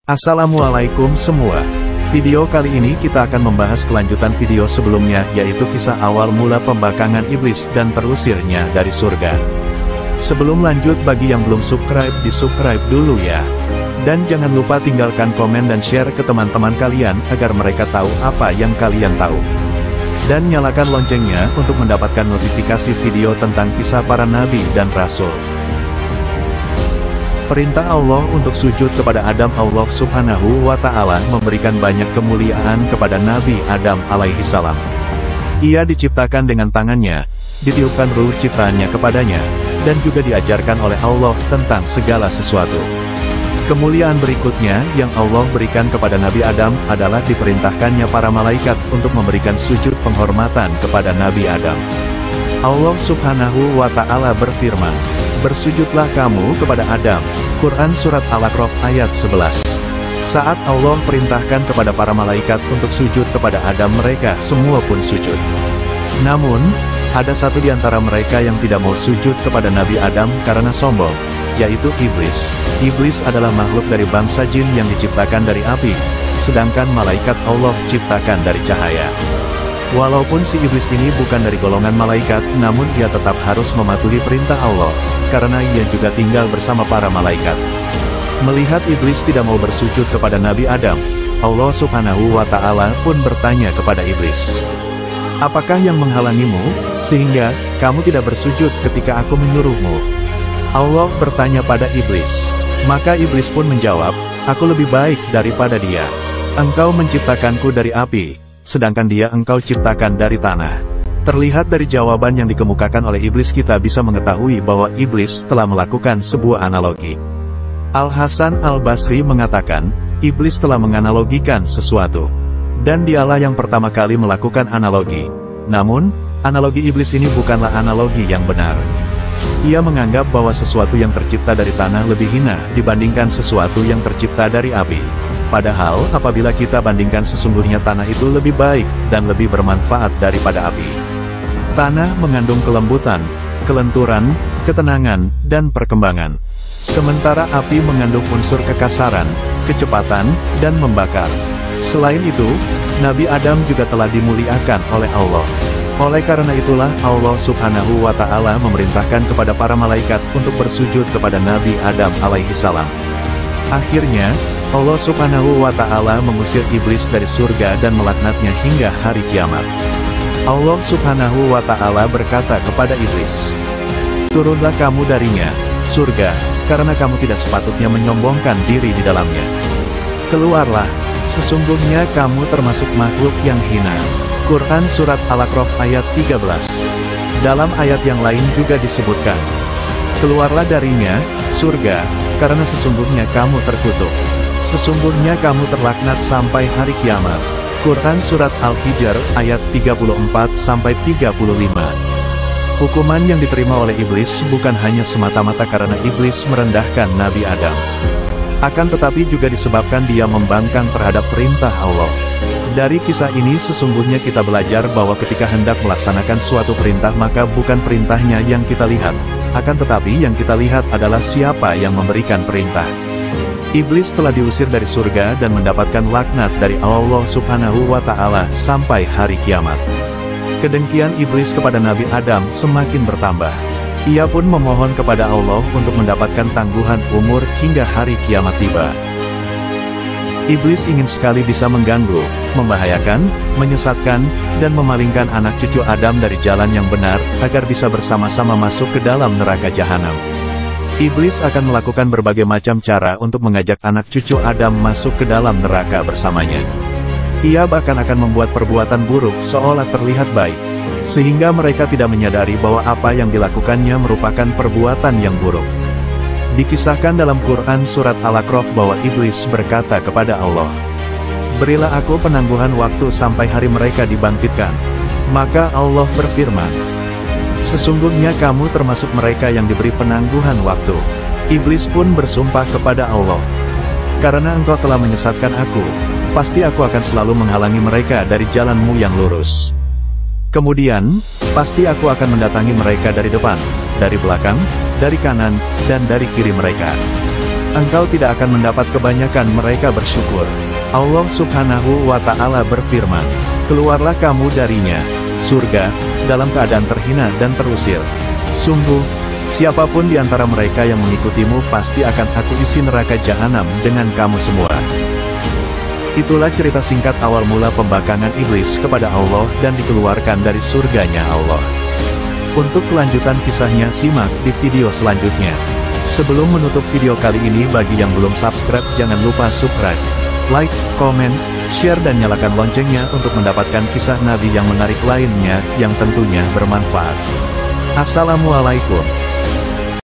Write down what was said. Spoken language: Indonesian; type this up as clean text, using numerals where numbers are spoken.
Assalamualaikum semua. Video kali ini kita akan membahas kelanjutan video sebelumnya, yaitu kisah awal mula pembangkangan iblis dan terusirnya dari surga. Sebelum lanjut, bagi yang belum subscribe, di-subscribe dulu ya. Dan jangan lupa tinggalkan komen dan share ke teman-teman kalian, agar mereka tahu apa yang kalian tahu. Dan nyalakan loncengnya untuk mendapatkan notifikasi video tentang kisah para nabi dan rasul. Perintah Allah untuk sujud kepada Adam. Allah Subhanahu wa Ta'ala memberikan banyak kemuliaan kepada Nabi Adam alaihi salam. Ia diciptakan dengan tangannya, ditiupkan ruh ciptaannya kepadanya, dan juga diajarkan oleh Allah tentang segala sesuatu. Kemuliaan berikutnya yang Allah berikan kepada Nabi Adam adalah diperintahkannya para malaikat untuk memberikan sujud penghormatan kepada Nabi Adam. Allah Subhanahu wa Ta'ala berfirman, "Bersujudlah kamu kepada Adam." Quran Surat Al-A'raf ayat 11. Saat Allah perintahkan kepada para malaikat untuk sujud kepada Adam, mereka semua pun sujud. Namun, ada satu di antara mereka yang tidak mau sujud kepada Nabi Adam karena sombong, yaitu iblis. Iblis adalah makhluk dari bangsa jin yang diciptakan dari api, sedangkan malaikat Allah ciptakan dari cahaya. Walaupun si iblis ini bukan dari golongan malaikat, namun ia tetap harus mematuhi perintah Allah, karena ia juga tinggal bersama para malaikat. Melihat iblis tidak mau bersujud kepada Nabi Adam, Allah Subhanahu wa Ta'ala pun bertanya kepada iblis, "Apakah yang menghalangimu, sehingga kamu tidak bersujud ketika aku menyuruhmu?" Allah bertanya pada iblis. Maka iblis pun menjawab, "Aku lebih baik daripada dia. Engkau menciptakanku dari api, sedangkan dia engkau ciptakan dari tanah." Terlihat dari jawaban yang dikemukakan oleh iblis, kita bisa mengetahui bahwa iblis telah melakukan sebuah analogi. Al-Hasan Al-Basri mengatakan, iblis telah menganalogikan sesuatu. Dan dialah yang pertama kali melakukan analogi. Namun, analogi iblis ini bukanlah analogi yang benar. Ia menganggap bahwa sesuatu yang tercipta dari tanah lebih hina dibandingkan sesuatu yang tercipta dari api. Padahal, apabila kita bandingkan, sesungguhnya tanah itu lebih baik dan lebih bermanfaat daripada api. Tanah mengandung kelembutan, kelenturan, ketenangan, dan perkembangan. Sementara api mengandung unsur kekasaran, kecepatan, dan membakar. Selain itu, Nabi Adam juga telah dimuliakan oleh Allah. Oleh karena itulah, Allah Subhanahu wa Ta'ala memerintahkan kepada para malaikat untuk bersujud kepada Nabi Adam alaihi salam. Akhirnya, Allah Subhanahu wa Ta'ala mengusir iblis dari surga dan melaknatnya hingga hari kiamat. Allah Subhanahu wa Ta'ala berkata kepada iblis, "Turunlah kamu darinya, surga, karena kamu tidak sepatutnya menyombongkan diri di dalamnya. Keluarlah, sesungguhnya kamu termasuk makhluk yang hina." Quran Surat Al-A'raf ayat 13. Dalam ayat yang lain juga disebutkan, "Keluarlah darinya, surga, karena sesungguhnya kamu terkutuk. Sesungguhnya kamu terlaknat sampai hari kiamat." Quran Surat Al-Hijr, ayat 34-35. Hukuman yang diterima oleh iblis bukan hanya semata-mata karena iblis merendahkan Nabi Adam. Akan tetapi juga disebabkan dia membangkang terhadap perintah Allah. Dari kisah ini sesungguhnya kita belajar bahwa ketika hendak melaksanakan suatu perintah, maka bukan perintahnya yang kita lihat, akan tetapi yang kita lihat adalah siapa yang memberikan perintah. Iblis telah diusir dari surga dan mendapatkan laknat dari Allah Subhanahu wa Ta'ala sampai hari kiamat. Kedengkian iblis kepada Nabi Adam semakin bertambah. Ia pun memohon kepada Allah untuk mendapatkan tangguhan umur hingga hari kiamat tiba. Iblis ingin sekali bisa mengganggu, membahayakan, menyesatkan, dan memalingkan anak cucu Adam dari jalan yang benar, agar bisa bersama-sama masuk ke dalam neraka jahanam. Iblis akan melakukan berbagai macam cara untuk mengajak anak cucu Adam masuk ke dalam neraka bersamanya. Ia bahkan akan membuat perbuatan buruk seolah terlihat baik, sehingga mereka tidak menyadari bahwa apa yang dilakukannya merupakan perbuatan yang buruk. Dikisahkan dalam Quran Surat Al-A'raf bahwa iblis berkata kepada Allah, "Berilah aku penangguhan waktu sampai hari mereka dibangkitkan." Maka Allah berfirman, "Sesungguhnya kamu termasuk mereka yang diberi penangguhan waktu." Iblis pun bersumpah kepada Allah, "Karena engkau telah menyesatkan aku, pasti aku akan selalu menghalangi mereka dari jalanmu yang lurus. Kemudian, pasti aku akan mendatangi mereka dari depan, dari belakang, dari kanan, dan dari kiri mereka. engkau tidak akan mendapat kebanyakan mereka bersyukur. Allah Subhanahu wa Ta'ala berfirman, keluarlah kamu darinya, surga, dalam keadaan terhina dan terusir. Sungguh, siapapun di antara mereka yang mengikutimu pasti akan aku isi neraka jahanam dengan kamu semua. Itulah cerita singkat awal mula pembangkangan iblis kepada Allah dan dikeluarkan dari surganya Allah. Untuk kelanjutan kisahnya simak di video selanjutnya. Sebelum menutup video kali ini, bagi yang belum subscribe jangan lupa subscribe, like, komen, share dan nyalakan loncengnya untuk mendapatkan kisah Nabi yang menarik lainnya yang tentunya bermanfaat. Assalamualaikum.